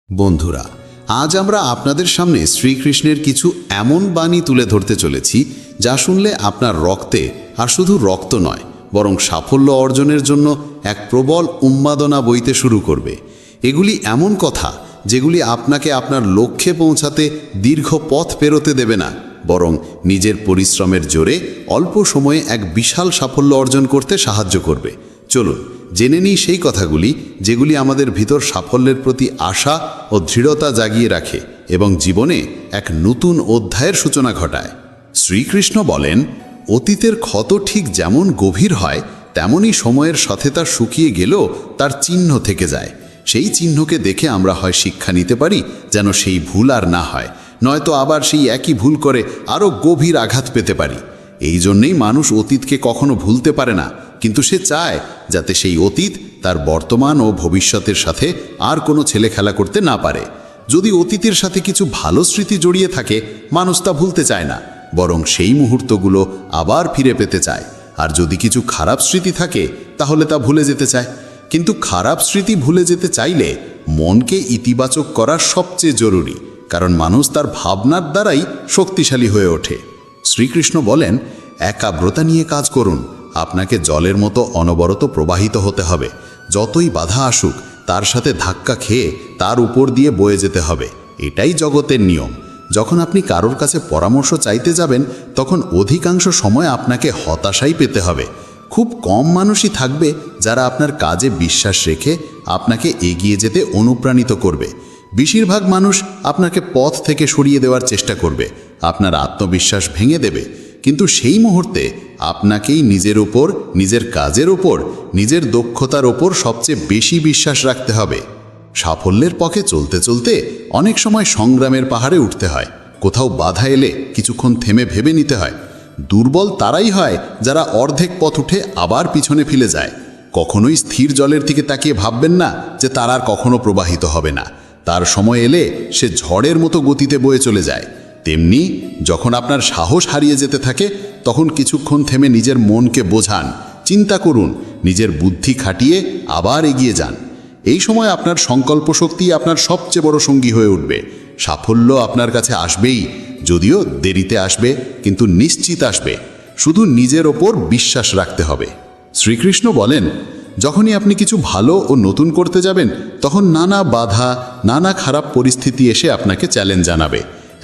বন্ধুরা, আজ আমরা আপনাদের সামনে শ্রীকৃষ্ণের কিছু এমন বাণী তুলে ধরতে চলেছি যা শুনলে আপনার রক্তে আর শুধু রক্ত নয় বরং সাফল্য অর্জনের জন্য এক প্রবল উন্মাদনা বইতে শুরু করবে। এগুলি এমন কথা যেগুলি আপনাকে আপনার লক্ষ্যে পৌঁছাতে দীর্ঘ পথ পেরোতে দেবে না, বরং নিজের পরিশ্রমের জোরে অল্প সময়ে এক বিশাল সাফল্য অর্জন করতে সাহায্য করবে। চলুন জেনে নিই সেই কথাগুলি যেগুলি আমাদের ভিতর সাফল্যের প্রতি আশা ও দৃঢ়তা জাগিয়ে রাখে এবং জীবনে এক নতুন অধ্যায়ের সূচনা ঘটায়। শ্রীকৃষ্ণ বলেন, অতীতের ক্ষত ঠিক যেমন গভীর হয় তেমনই সময়ের সাথে তা শুকিয়ে গেলেও তার চিহ্ন থেকে যায়। সেই চিহ্নকে দেখে আমরা হয় শিক্ষা নিতে পারি যেন সেই ভুল আর না হয়, নয়তো আবার সেই একই ভুল করে আরও গভীর আঘাত পেতে পারি। এই জন্যেই মানুষ অতীতকে কখনো ভুলতে পারে না, কিন্তু সে চায় যাতে সেই অতীত তার বর্তমান ও ভবিষ্যতের সাথে আর কোনো ছেলেখেলা করতে না পারে। যদি অতীতের সাথে কিছু ভালো স্মৃতি জড়িয়ে থাকে, মানুষ তা ভুলতে চায় না, বরং সেই মুহূর্তগুলো আবার ফিরে পেতে চায়। আর যদি কিছু খারাপ স্মৃতি থাকে তাহলে তা ভুলে যেতে চায়। কিন্তু খারাপ স্মৃতি ভুলে যেতে চাইলে মনকে ইতিবাচক করা সবচেয়ে জরুরি, কারণ মানুষ তার ভাবনার দ্বারাই শক্তিশালী হয়ে ওঠে। শ্রীকৃষ্ণ বলেন, একাগ্রতা নিয়ে কাজ করুন। আপনাকে জলের মতো অনবরত প্রবাহিত হতে হবে। যতই বাধা আসুক তার সাথে ধাক্কা খেয়ে তার উপর দিয়ে বয়ে যেতে হবে। এটাই জগতের নিয়ম। যখন আপনি কারোর কাছে পরামর্শ চাইতে যাবেন তখন অধিকাংশ সময় আপনাকে হতাশাই পেতে হবে। খুব কম মানুষই থাকবে যারা আপনার কাজে বিশ্বাস রেখে আপনাকে এগিয়ে যেতে অনুপ্রাণিত করবে। বেশিরভাগ মানুষ আপনাকে পথ থেকে সরিয়ে দেওয়ার চেষ্টা করবে, আপনার আত্মবিশ্বাস ভেঙে দেবে। কিন্তু সেই মুহূর্তে আপনাকেই নিজের ওপর, নিজের কাজের ওপর, নিজের দক্ষতার ওপর সবচেয়ে বেশি বিশ্বাস রাখতে হবে। সাফল্যের পথে চলতে চলতে অনেক সময় সংগ্রামের পাহাড়ে উঠতে হয়। কোথাও বাধা এলে কিছুক্ষণ থেমে ভেবে নিতে হয়। দুর্বল তারাই হয় যারা অর্ধেক পথ উঠে আবার পিছনে ফিরে যায়। কখনোই স্থির জলের দিকে তাকিয়ে ভাববেন না যে তার আর কখনো প্রবাহিত হবে না। তার সময় এলে সে ঝড়ের মতো গতিতে বয়ে চলে যায়। তেমনি যখন আপনার সাহস হারিয়ে যেতে থাকে তখন কিছুক্ষণ থেমে নিজের মনকে বোঝান, চিন্তা করুন, নিজের বুদ্ধি খাটিয়ে আবার এগিয়ে যান। এই সময় আপনার সংকল্প শক্তি আপনার সবচেয়ে বড় সঙ্গী হয়ে উঠবে। সাফল্য আপনার কাছে আসবেই, যদিও দেরিতে আসবে, কিন্তু নিশ্চিত আসবে। শুধু নিজের ওপর বিশ্বাস রাখতে হবে। শ্রীকৃষ্ণ বলেন, যখনই আপনি কিছু ভালো ও নতুন করতে যাবেন তখন নানা বাধা, নানা খারাপ পরিস্থিতি এসে আপনাকে চ্যালেঞ্জ জানাবে।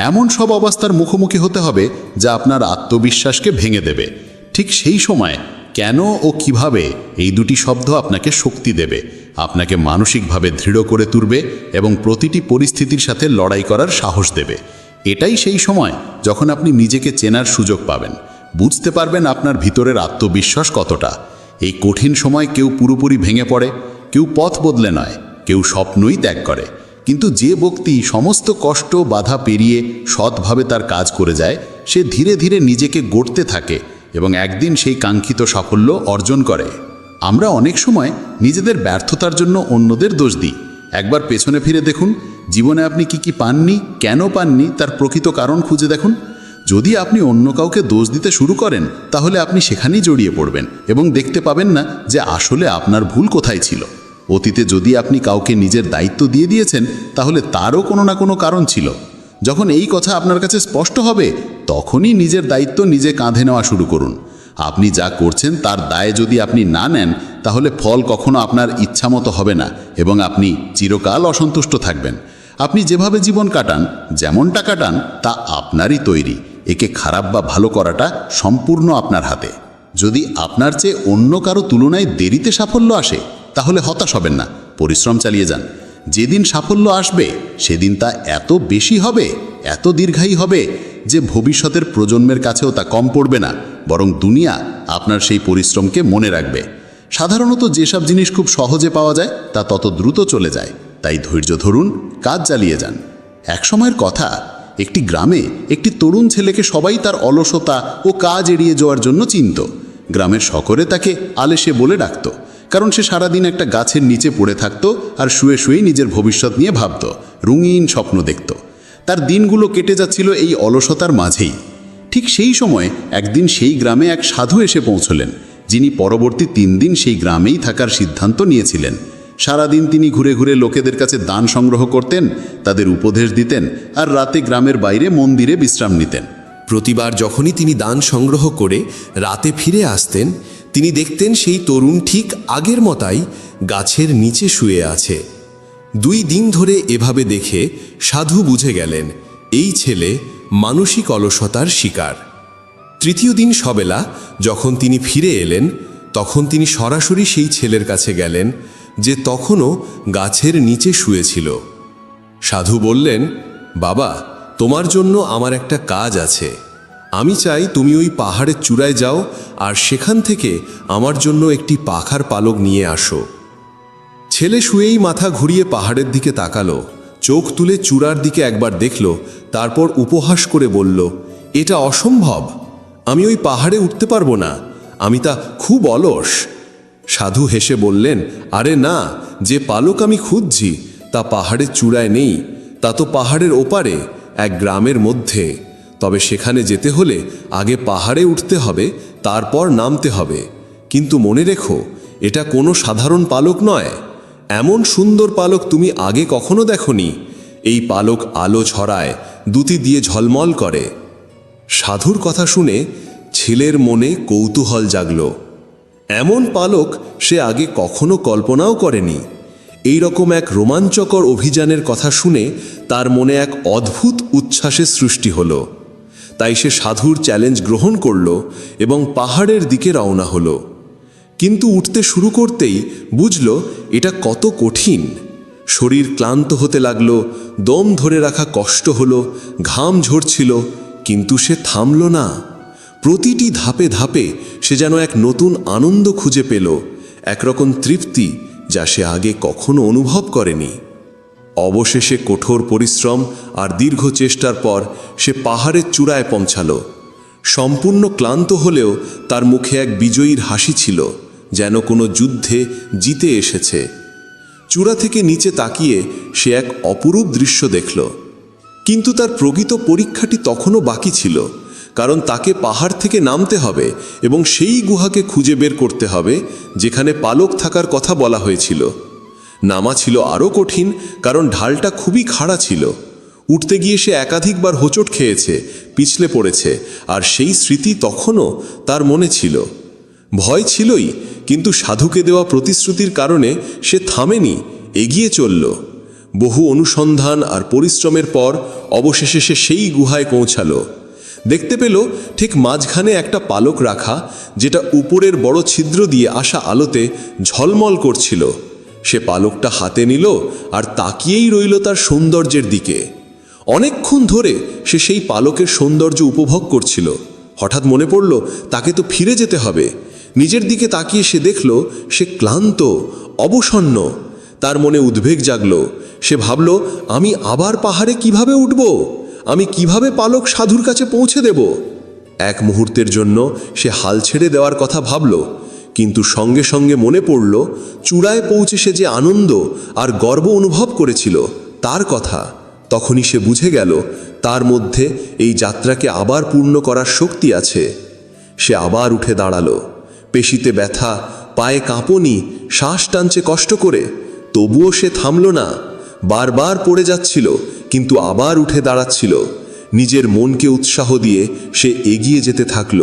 এমন সব অবস্থার মুখোমুখি হতে হবে যা আপনার আত্মবিশ্বাসকে ভেঙে দেবে। ঠিক সেই সময় কেন ও কিভাবে এই দুটি শব্দ আপনাকে শক্তি দেবে, আপনাকে মানসিকভাবে দৃঢ় করে তুলবে এবং প্রতিটি পরিস্থিতির সাথে লড়াই করার সাহস দেবে। এটাই সেই সময় যখন আপনি নিজেকে চেনার সুযোগ পাবেন, বুঝতে পারবেন আপনার ভিতরের আত্মবিশ্বাস কতটা। এই কঠিন সময় কেউ পুরোপুরি ভেঙে পড়ে, কেউ পথ বদলে নয়, কেউ স্বপ্নই ত্যাগ করে। কিন্তু যে ব্যক্তি সমস্ত কষ্ট বাধা পেরিয়ে সৎভাবে তার কাজ করে যায়, সে ধীরে ধীরে নিজেকে গড়তে থাকে এবং একদিন সেই কাঙ্ক্ষিত সাফল্য অর্জন করে। আমরা অনেক সময় নিজেদের ব্যর্থতার জন্য অন্যদের দোষ দিই। একবার পেছনে ফিরে দেখুন, জীবনে আপনি কি পাননি, কেন পাননি তার প্রকৃত কারণ খুঁজে দেখুন। যদি আপনি অন্য কাউকে দোষ দিতে শুরু করেন তাহলে আপনি সেখানেই জড়িয়ে পড়বেন এবং দেখতে পাবেন না যে আসলে আপনার ভুল কোথায় ছিল। অতীতে যদি আপনি কাউকে নিজের দায়িত্ব দিয়ে দিয়েছেন তাহলে তারও কোনো না কোনো কারণ ছিল। যখন এই কথা আপনার কাছে স্পষ্ট হবে তখনই নিজের দায়িত্ব নিজে কাঁধে নেওয়া শুরু করুন। আপনি যা করছেন তার দায় যদি আপনি না নেন তাহলে ফল কখনো আপনার ইচ্ছামতো হবে না এবং আপনি চিরকাল অসন্তুষ্ট থাকবেন। আপনি যেভাবে জীবন কাটান, যেমনটা কাটান, তা আপনারই তৈরি। একে খারাপ বা ভালো করাটা সম্পূর্ণ আপনার হাতে। যদি আপনার চেয়ে অন্য কারো তুলনায় দেরিতে সাফল্য আসে তাহলে হতাশ হবেন না, পরিশ্রম চালিয়ে যান। যেদিন সাফল্য আসবে সেদিন তা এত বেশি হবে, এত দীর্ঘায়ী হবে যে ভবিষ্যতের প্রজন্মের কাছেও তা কম পড়বে না, বরং দুনিয়া আপনার সেই পরিশ্রমকে মনে রাখবে। সাধারণত যেসব জিনিস খুব সহজে পাওয়া যায় তা তত দ্রুত চলে যায়, তাই ধৈর্য ধরুন, কাজ চালিয়ে যান। এক সময়ের কথা, একটি গ্রামে একটি তরুণ ছেলেকে সবাই তার অলসতা ও কাজ এড়িয়ে যাওয়ার জন্য চিনত। গ্রামের সকলে তাকে আলেসে বলে ডাকত, কারণ সে সারাদিন একটা গাছের নিচে পড়ে থাকত আর শুয়ে শুয়েই নিজের ভবিষ্যৎ নিয়ে ভাবত, রঙিন স্বপ্ন দেখত। তার দিনগুলো কেটে যাচ্ছিল এই অলসতার মাঝেই। ঠিক সেই সময় একদিন সেই গ্রামে এক সাধু এসে পৌঁছলেন, যিনি পরবর্তী 3 দিন সেই গ্রামেই থাকার সিদ্ধান্ত নিয়েছিলেন। সারাদিন তিনি ঘুরে ঘুরে লোকেদের কাছে দান সংগ্রহ করতেন, তাদের উপদেশ দিতেন আর রাতে গ্রামের বাইরে মন্দিরে বিশ্রাম নিতেন। প্রতিবার যখনই তিনি দান সংগ্রহ করে রাতে ফিরে আসতেন, তিনি দেখতেন সেই তরুণ ঠিক আগের মতাই গাছের নিচে শুয়ে আছে। 2 দিন ধরে এভাবে দেখে সাধু বুঝে গেলেন এই ছেলে মানসিক অলসতার শিকার। 3য় দিন সবেলা যখন তিনি ফিরে এলেন, তখন তিনি সরাসরি সেই ছেলের কাছে গেলেন যে তখনও গাছের নিচে শুয়েছিল। সাধু বললেন, বাবা, তোমার জন্য আমার একটা কাজ আছে। আমি চাই তুমি ওই পাহাড়ের চূড়ায় যাও আর সেখান থেকে আমার জন্য একটি পাখার পালক নিয়ে আসো। ছেলে শুয়েই মাথা ঘুরিয়ে পাহাড়ের দিকে তাকালো, চোখ তুলে চূড়ার দিকে একবার দেখল, তারপর উপহাস করে বলল, এটা অসম্ভব, আমি ওই পাহাড়ে উঠতে পারবো না, আমি তা খুব অলস। সাধু হেসে বললেন, আরে না, যে পালক আমি খুঁজছি তা পাহাড়ের চূড়ায় নেই, তা তো পাহাড়ের ওপারে এক গ্রামের মধ্যে। তবে সেখানে যেতে হলে আগে পাহাড়ে উঠতে হবে, তারপর নামতে হবে। কিন্তু মনে রেখো, এটা কোনো সাধারণ পালক নয়। এমন সুন্দর পালক তুমি আগে কখনো দেখোনি। এই পালক আলো ছড়ায়, দুতি দিয়ে ঝলমল করে। সাধুর কথা শুনে ছেলের মনে কৌতূহল জাগল। এমন পালক সে আগে কখনো কল্পনাও করেনি। এই রকম এক রোমাঞ্চকর অভিযানের কথা শুনে তার মনে এক অদ্ভুত উচ্ছ্বাসের সৃষ্টি হলো। তাই সে সাধুর চ্যালেঞ্জ গ্রহণ করল এবং পাহাড়ের দিকে রওনা হলো। কিন্তু উঠতে শুরু করতেই বুঝল এটা কত কঠিন। শরীর ক্লান্ত হতে লাগল, দম ধরে রাখা কষ্ট হলো, ঘাম ঝরছিল, কিন্তু সে থামল না। প্রতিটি ধাপে ধাপে সে যেন এক নতুন আনন্দ খুঁজে পেল, একরকম তৃপ্তি যা সে আগে কখনো অনুভব করেনি। অবশেষে কঠোর পরিশ্রম আর দীর্ঘ চেষ্টার পর সে পাহাড়ের চূড়ায় পৌঁছালো। সম্পূর্ণ ক্লান্ত হলেও তার মুখে এক বিজয়ীর হাসি ছিল, যেন কোনো যুদ্ধে জিতে এসেছে। চূড়া থেকে নিচে তাকিয়ে সে এক অপরূপ দৃশ্য দেখল। কিন্তু তার প্রকৃত পরীক্ষাটি তখনও বাকি ছিল, কারণ তাকে পাহাড় থেকে নামতে হবে এবং সেই গুহাকে খুঁজে বের করতে হবে যেখানে পালক থাকার কথা বলা হয়েছিল। নামা ছিল আরও কঠিন, কারণ ঢালটা খুবই খাড়া ছিল। উঠতে গিয়ে সে একাধিকবার হোঁচট খেয়েছে, পিছলে পড়েছে, আর সেই স্মৃতি তখনও তার মনে ছিল। ভয় ছিলই, কিন্তু সাধুকে দেওয়া প্রতিশ্রুতির কারণে সে থামেনি, এগিয়ে চলল। বহু অনুসন্ধান আর পরিশ্রমের পর অবশেষে সে সেই গুহায় পৌঁছালো। দেখতে পেল ঠিক মাঝখানে একটা পালক রাখা, যেটা উপরের বড় ছিদ্র দিয়ে আসা আলোতে ঝলমল করছিল। সে পালকটা হাতে নিল আর তাকিয়েই রইল তার সৌন্দর্যের দিকে। অনেকক্ষণ ধরে সে সেই পালকের সৌন্দর্য উপভোগ করছিল। হঠাৎ মনে পড়ল তাকে তো ফিরে যেতে হবে। নিজের দিকে তাকিয়ে সে দেখল সে ক্লান্ত, অবসন্ন। তার মনে উদ্বেগ জাগল। সে ভাবল, আমি আবার পাহাড়ে কিভাবে উঠব? আমি কিভাবে পালক সাধুর কাছে পৌঁছে দেব? এক মুহূর্তের জন্য সে হাল ছেড়ে দেওয়ার কথা ভাবল, কিন্তু সঙ্গে সঙ্গে মনে পড়ল চূড়ায় পৌঁছে সে যে আনন্দ আর গর্ব অনুভব করেছিল তার কথা। তখনই সে বুঝে গেল তার মধ্যে এই যাত্রাকে আবার পূর্ণ করার শক্তি আছে। সে আবার উঠে দাঁড়ালো। পেশিতে ব্যথা, পায়ে কাঁপুনি, শ্বাস টানছে কষ্ট করে, তবুও সে থামল না। বারবার পড়ে যাচ্ছিল, কিন্তু আবার উঠে দাঁড়াচ্ছিল। নিজের মনকে উৎসাহ দিয়ে সে এগিয়ে যেতে থাকল।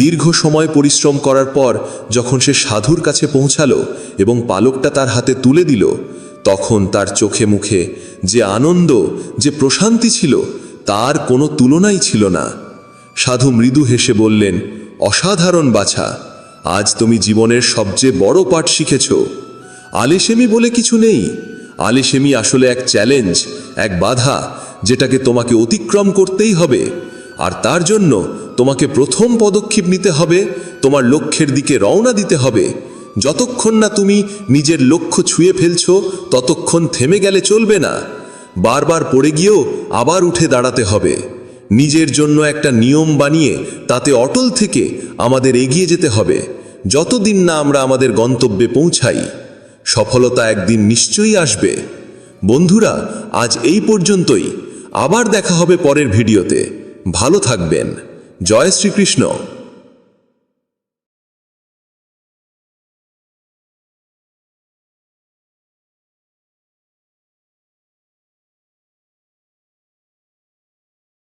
দীর্ঘ সময় পরিশ্রম করার পর যখন সে সাধুর কাছে পৌঁছালো এবং পালকটা তার হাতে তুলে দিল, তখন তার চোখে মুখে যে আনন্দ, যে প্রশান্তি ছিল, তার কোনো তুলনাই ছিল না। সাধু মৃদু হেসে বললেন, অসাধারণ বাছা, আজ তুমি জীবনের সবচেয়ে বড় পাঠ শিখেছ। আলেশেমি বলে কিছু নেই। আলেশেমি আসলে এক চ্যালেঞ্জ, এক বাধা, যেটাকে তোমাকে অতিক্রম করতেই হবে। আর তার জন্য তোমাকে প্রথম পদক্ষেপ নিতে হবে, তোমার লক্ষ্যের দিকে রওনা দিতে হবে। যতক্ষণ না তুমি নিজের লক্ষ্য ছুঁয়ে ফেলছ, ততক্ষণ থেমে গেলে চলবে না। বারবার পড়ে গিয়েও আবার উঠে দাঁড়াতে হবে। নিজের জন্য একটা নিয়ম বানিয়ে তাতে অটল থেকে আমাদের এগিয়ে যেতে হবে, যতদিন না আমরা আমাদের গন্তব্যে পৌঁছাই। সফলতা একদিন নিশ্চয়ই আসবে। বন্ধুরা, আজ এই পর্যন্তই। আবার দেখা হবে পরের ভিডিওতে। ভালো থাকবেন। জয় শ্রীকৃষ্ণ।